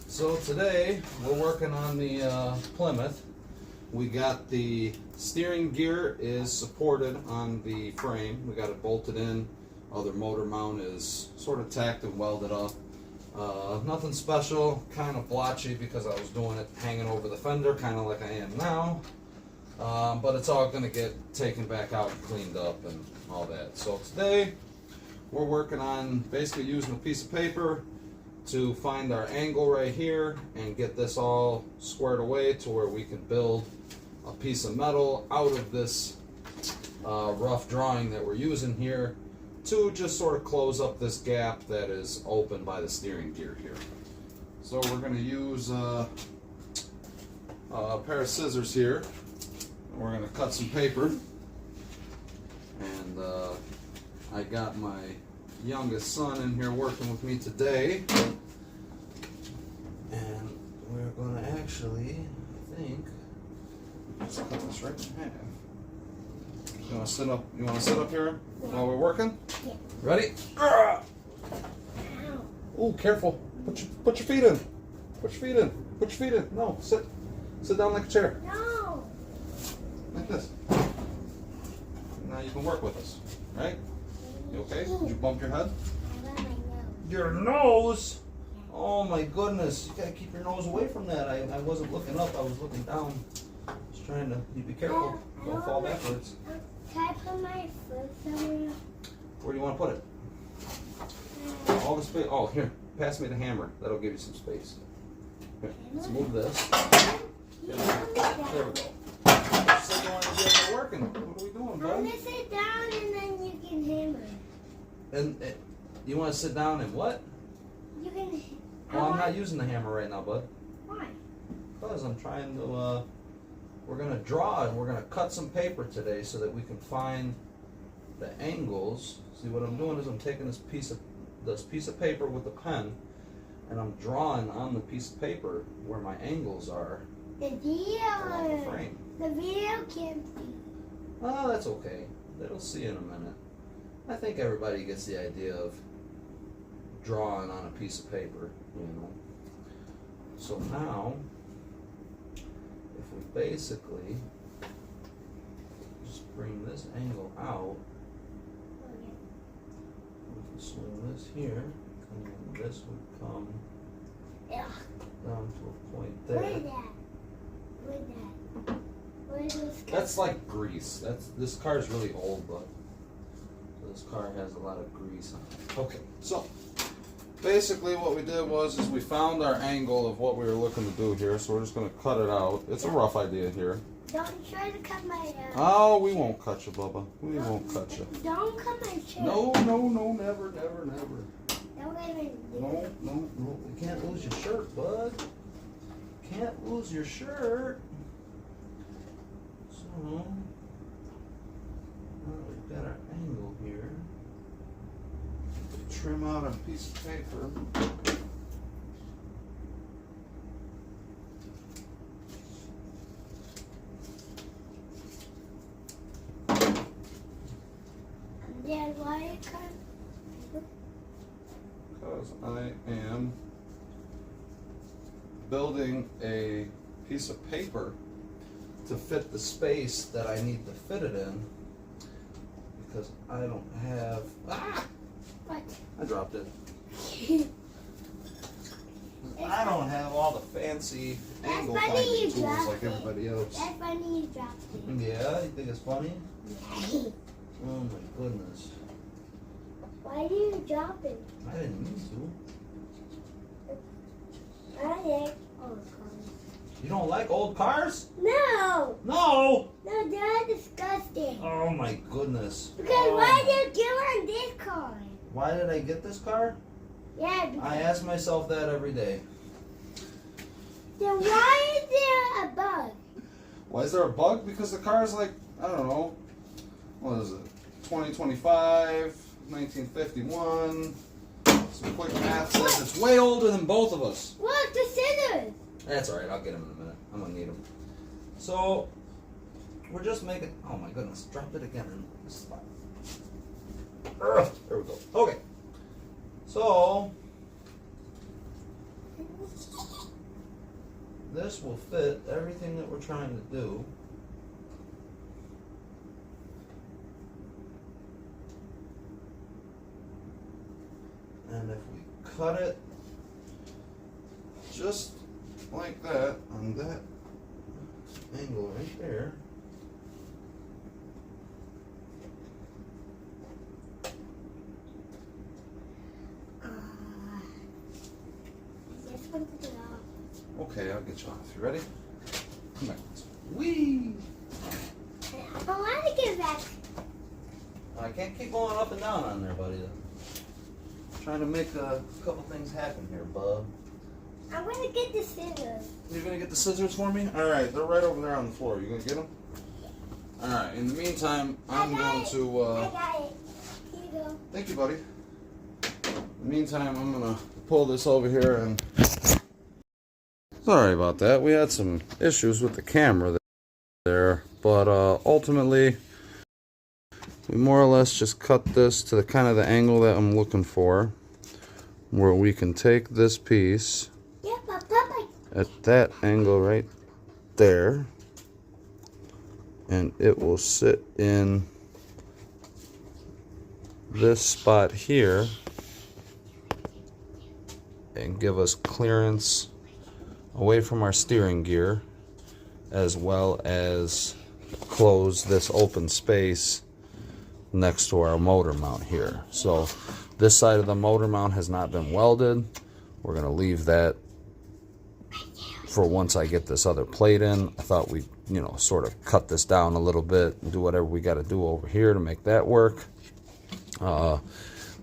So today we're working on the Plymouth. We got the steering gear is supported on the frame. We got it bolted in. Other motor mount is sort of tacked and welded up. Nothing special, kind of blotchy because I was doing it hanging over the fender, kind of like I am now. But it's all going to get taken back out and cleaned up and all that. So today we're working on basically using a piece of paper to find our angle right here and get this all squared away to where we can build a piece of metal out of this rough drawing that we're using here to just sort of close up this gap that is open by the steering gear here. So we're going to use a pair of scissors here. We're going to cut some paper, and I got my youngest son in here working with me today, and we're going to actually, I think, let's cut this right in half. You want to sit up? You want to sit up here while we're working? Yeah. Ready? Oh, careful! Put your feet in. Put your feet in. Put your feet in. No, sit down like a chair. No. Like this. Now you can work with us, right? You okay? Did you bump your head? I got my nose. Your nose? Oh my goodness! You gotta keep your nose away from that. I wasn't looking up. I was looking down. Just trying to. You be careful. Don't fall backwards. Can I put my foot somewhere? Where do you want to put it? All the space. Oh, here. Pass me the hammer. That'll give you some space. Here, let's move this. There we go. So you want to get it working. What are we doing, I'm bud? gonna sit down and then you can hammer. And you want to sit down and what? You can. Well, I'm not using the hammer right now, bud. Why? Because I'm trying to. We're gonna draw and we're gonna cut some paper today so that we can find the angles. See, what I'm doing is I'm taking this piece of paper with a pen, and I'm drawing on the piece of paper where my angles are The along the video. frame. The video can't see. Oh, that's okay. They'll see in a minute. I think everybody gets the idea of drawing on a piece of paper, you know. So now, if we basically just bring this angle out, we can swing this here, and then this would come Yeah. down to a point What is there. that? What is that? What is this? That's like grease. This car is really old, but this car has a lot of grease on it. Okay, so basically what we did was we found our angle of what we were looking to do here, so we're just going to cut it out. It's a rough idea here. Don't try to cut my. Oh, we won't cut you, Bubba. We won't cut you. Don't cut my shirt. No, never. Don't even do No, it. no. We can't lose your shirt, bud. Can't lose your shirt. So, now we've got our angle here. Trim out a piece of paper. Dad, why you cut? Because I am building a piece of paper to fit the space that I need to fit it in, because I don't have. What? I dropped it. I don't have all the fancy angle funny finding you tools dropped like it. everybody else. That's funny you dropped it. Yeah, you think it's funny? Yeah. Oh my goodness. Why do you drop it? I didn't mean to. I did. Oh, God. You don't like old cars? No! No! No, they're disgusting. Oh my goodness. Because Oh. why did you get on this car? Why did I get this car? Yeah, because I ask myself that every day. then why is there a bug? Why is there a bug? Because the car is like, I don't know, what is it? 2025, 1951. Some quick math says it's way older than both of us. Look, the scissors. That's alright, I'll get them in a minute. I'm gonna need them. So, we're just making, oh my goodness, dropped it again in this spot. There we go. Okay. So this will fit everything that we're trying to do. And if we cut it just like that on that angle right there, okay, I'll get you off. You ready? Come back. Whee! I want to get back. I can't keep going up and down on there, buddy. Trying to make a couple things happen here, bub. I'm going to get the scissors. You're going to get the scissors for me? Alright, they're right over there on the floor. You going to get them? Alright, in the meantime, I'm going to... I got it. Here you go. Thank you, buddy. In the meantime, I'm going to pull this over here and... Sorry about that. We had some issues with the camera there, but ultimately, we more or less just cut this to the kind of the angle that I'm looking for, where we can take this piece at that angle right there, and it will sit in this spot here and give us clearance away from our steering gear, as well as close this open space next to our motor mount here. So this side of the motor mount has not been welded. We're going to leave that for once I get this other plate in. I thought we'd, sort of cut this down a little bit and do whatever we got to do over here to make that work.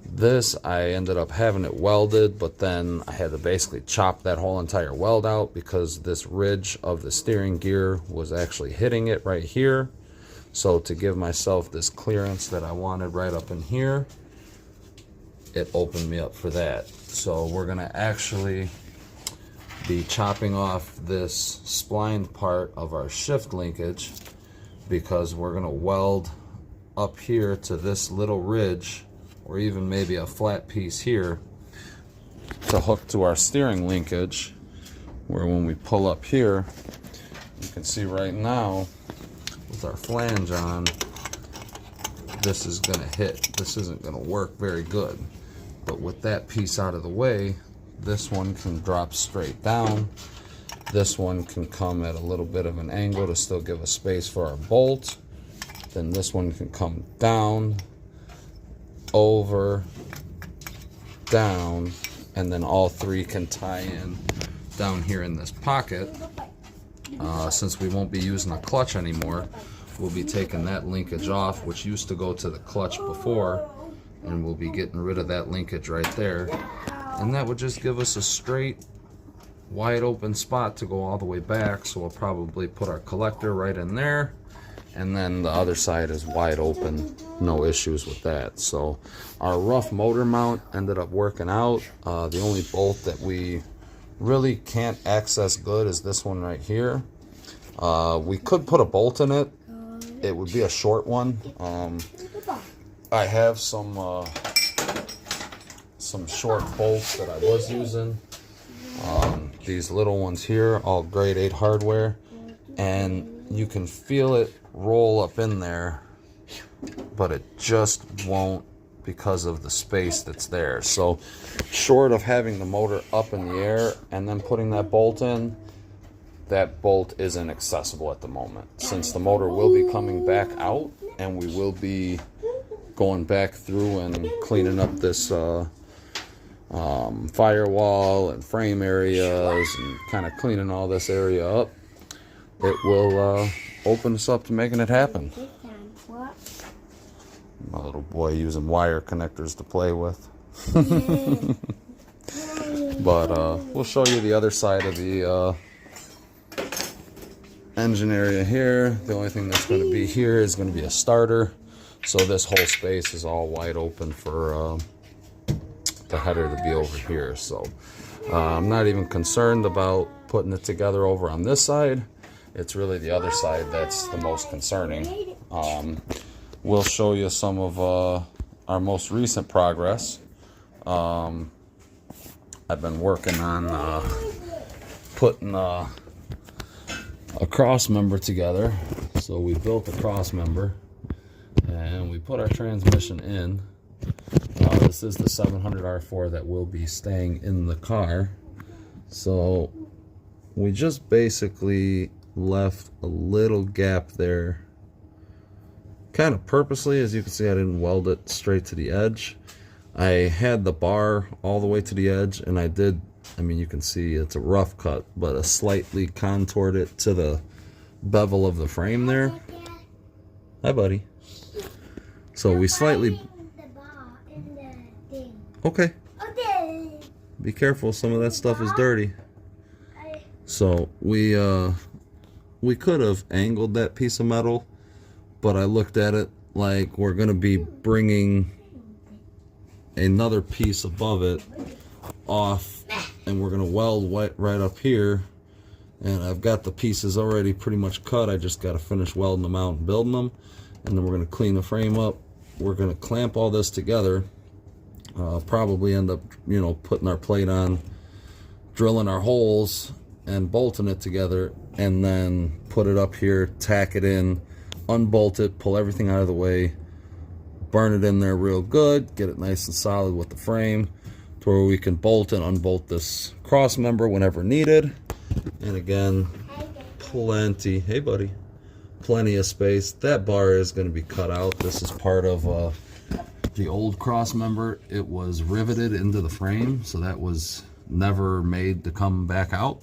This, I ended up having it welded, but then I had to basically chop that whole entire weld out because this ridge of the steering gear was actually hitting it right here. So to give myself this clearance that I wanted right up in here, it opened me up for that. So we're going to actually be chopping off this splined part of our shift linkage, because we're going to weld up here to this little ridge, or even maybe a flat piece here, to hook to our steering linkage, where when we pull up here, you can see right now with our flange on, this is going to hit. This isn't going to work very good. But with that piece out of the way, this one can drop straight down. This one can come at a little bit of an angle to still give us space for our bolt. Then this one can come down, over, down, and then all three can tie in down here in this pocket. Since we won't be using a clutch anymore, we'll be taking that linkage off, which used to go to the clutch before, and we'll be getting rid of that linkage right there. And that would just give us a straight, wide open spot to go all the way back. So we'll probably put our collector right in there, and then the other side is wide open, no issues with that. So our rough motor mount ended up working out. The only bolt that we really can't access good is this one right here. We could put a bolt in it. It would be a short one. I have some short bolts that I was using. These little ones here, all grade 8 hardware, and you can feel it roll up in there, but it just won't because of the space that's there. So short of having the motor up in the air and then putting that bolt in, that bolt isn't accessible at the moment, since the motor will be coming back out and we will be going back through and cleaning up this firewall and frame areas and kind of cleaning all this area up. It will open us up to making it happen. My little boy using wire connectors to play with. But we'll show you the other side of the engine area here. The only thing that's going to be here is going to be a starter. So this whole space is all wide open for the header to be over here. So I'm not even concerned about putting it together over on this side. It's really the other side that's the most concerning. We'll show you some of our most recent progress. I've been working on putting a cross member together. So we built a cross member and we put our transmission in. This is the 700R4 that will be staying in the car. So we just basically left a little gap there, kind of purposely. As you can see, I didn't weld it straight to the edge. I had the bar all the way to the edge, and I mean, you can see it's a rough cut, but I slightly contoured it to the bevel of the frame there. Hi, buddy. So we slightly... Okay. Be careful, some of that stuff is dirty. So we could have angled that piece of metal, but I looked at it like we're going to be bringing another piece above it off, and we're going to weld right up here. And I've got the pieces already pretty much cut. I just got to finish welding them out and building them, and then we're going to clean the frame up. We're going to clamp all this together. Probably end up, you know, putting our plate on, drilling our holes, and bolting it together, and then put it up here, tack it in, unbolt it, pull everything out of the way, burn it in there real good, get it nice and solid with the frame to where we can bolt and unbolt this cross member whenever needed. And again, plenty, hey buddy, plenty of space. That bar is going to be cut out. This is part of the old cross member. It was riveted into the frame, so that was never made to come back out.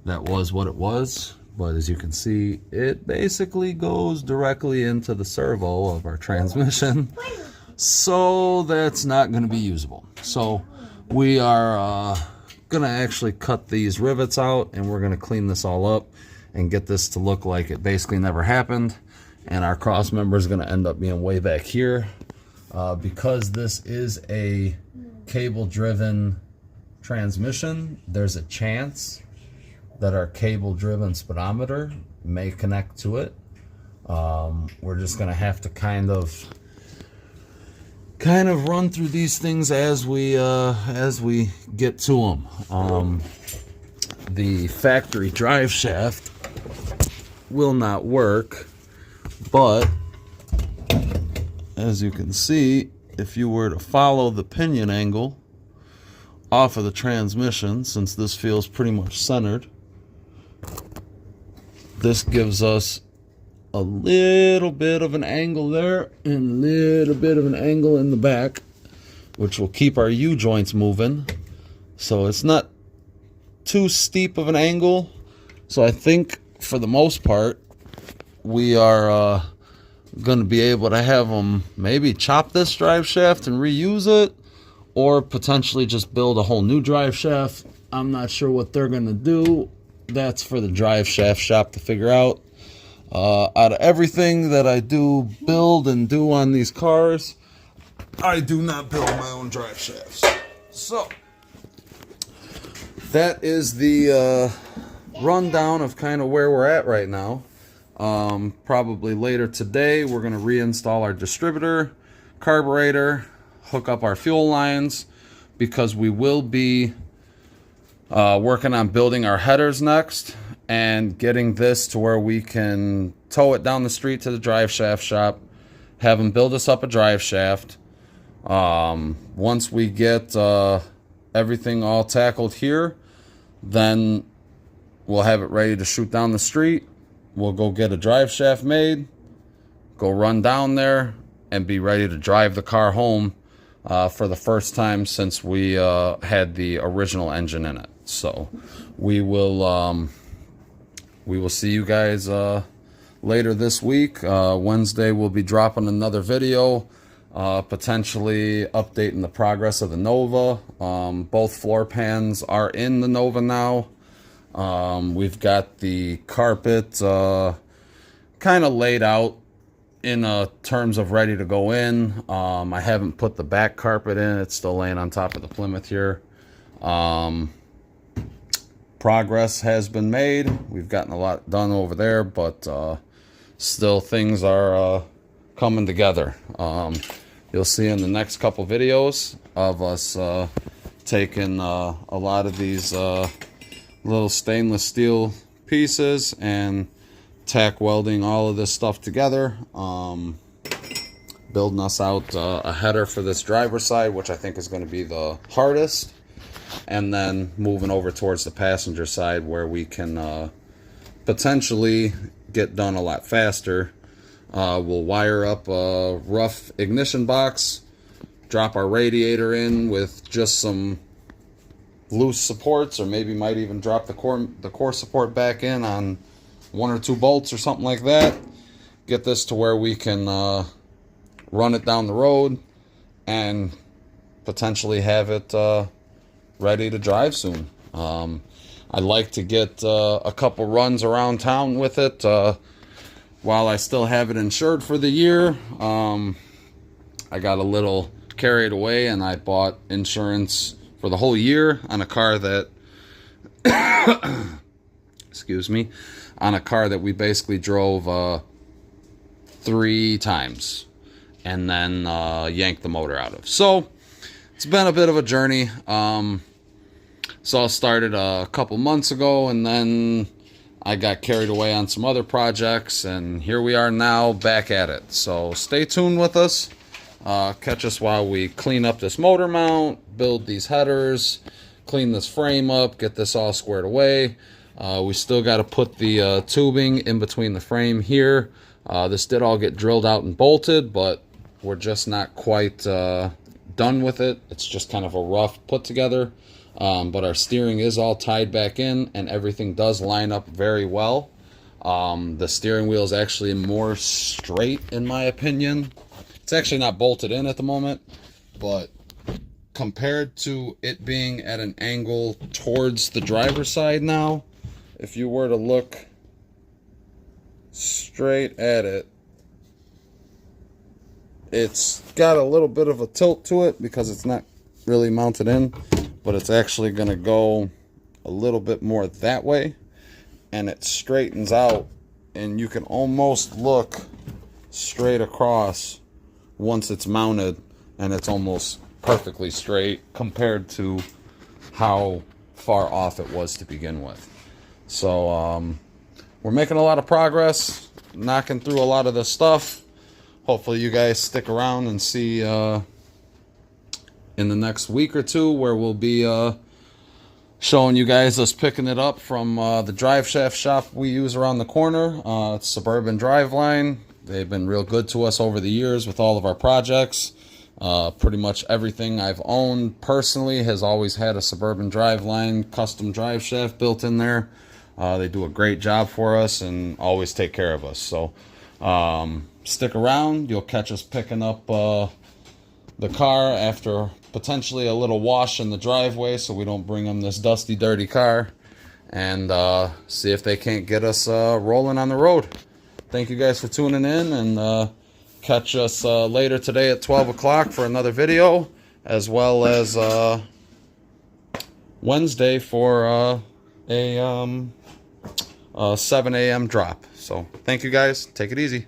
That was what it was. But as you can see, it basically goes directly into the servo of our transmission, so that's not going to be usable. So we are going to actually cut these rivets out, and we're going to clean this all up and get this to look like it basically never happened. And our cross member is going to end up being way back here. Because this is a cable driven transmission, there's a chance that our cable driven speedometer may connect to it. We're just going to have to kind of run through these things as we get to them. The factory drive shaft will not work, but as you can see, if you were to follow the pinion angle off of the transmission, since this feels pretty much centered, this gives us a little bit of an angle there and a little bit of an angle in the back, which will keep our U-joints moving. So it's not too steep of an angle. So I think for the most part, we are going to be able to have them maybe chop this drive shaft and reuse it, or potentially just build a whole new drive shaft. I'm not sure what they're going to do. That's for the drive shaft shop to figure out. Out of everything that I do build and do on these cars, I do not build my own drive shafts. So that is the rundown of kind of where we're at right now. Probably later today, we're going to reinstall our distributor, carburetor, hook up our fuel lines, because we will be working on building our headers next and getting this to where we can tow it down the street to the drive shaft shop, have them build us up a drive shaft. Once we get everything all tackled here, then we'll have it ready to shoot down the street. We'll go get a drive shaft made, go run down there, and be ready to drive the car home for the first time since we had the original engine in it. So we will see you guys later this week. Wednesday we'll be dropping another video, potentially updating the progress of the Nova. Both floor pans are in the Nova now. We've got the carpet kind of laid out in terms of ready to go in. I haven't put the back carpet in. It's still laying on top of the Plymouth here. Progress has been made. We've gotten a lot done over there, but still things are coming together. you'll see in the next couple videos of us taking a lot of these little stainless steel pieces and tack welding all of this stuff together, building us out a header for this driver's side, which I think is going to be the hardest, and then moving over towards the passenger side where we can potentially get done a lot faster. We'll wire up a rough ignition box, drop our radiator in with just some loose supports, or maybe might even drop the core support back in on 1 or 2 bolts or something like that. Get this to where we can run it down the road and potentially have it ready to drive soon. I'd like to get a couple runs around town with it while I still have it insured for the year. I got a little carried away and I bought insurance for the whole year on a car that excuse me, on a car that we basically drove 3 times and then yanked the motor out of. So it's been a bit of a journey. So I started a couple months ago, and then I got carried away on some other projects, and here we are now back at it. So stay tuned with us. Catch us while we clean up this motor mount, build these headers, clean this frame up, get this all squared away. We still got to put the tubing in between the frame here. This did all get drilled out and bolted, but we're just not quite done with it. It's just kind of a rough put together. But our steering is all tied back in, and everything does line up very well. The steering wheel is actually more straight, in my opinion. It's actually not bolted in at the moment, but compared to it being at an angle towards the driver's side now, if you were to look straight at it, it's got a little bit of a tilt to it because it's not really mounted in, but it's actually going to go a little bit more that way, and it straightens out, and you can almost look straight across once it's mounted, and it's almost perfectly straight compared to how far off it was to begin with. So we're making a lot of progress, knocking through a lot of this stuff. Hopefully you guys stick around and see in the next week or two, where we'll be showing you guys us picking it up from the drive shaft shop we use around the corner. It's Suburban Driveline. They've been real good to us over the years with all of our projects. Pretty much everything I've owned personally has always had a Suburban Driveline custom drive shaft built in there. They do a great job for us and always take care of us. So stick around. You'll catch us picking up the car after potentially a little wash in the driveway, so we don't bring them this dusty, dirty car, and see if they can't get us rolling on the road. Thank you guys for tuning in, and catch us later today at 12 o'clock for another video, as well as Wednesday for a 7 a.m. drop. So thank you guys. Take it easy.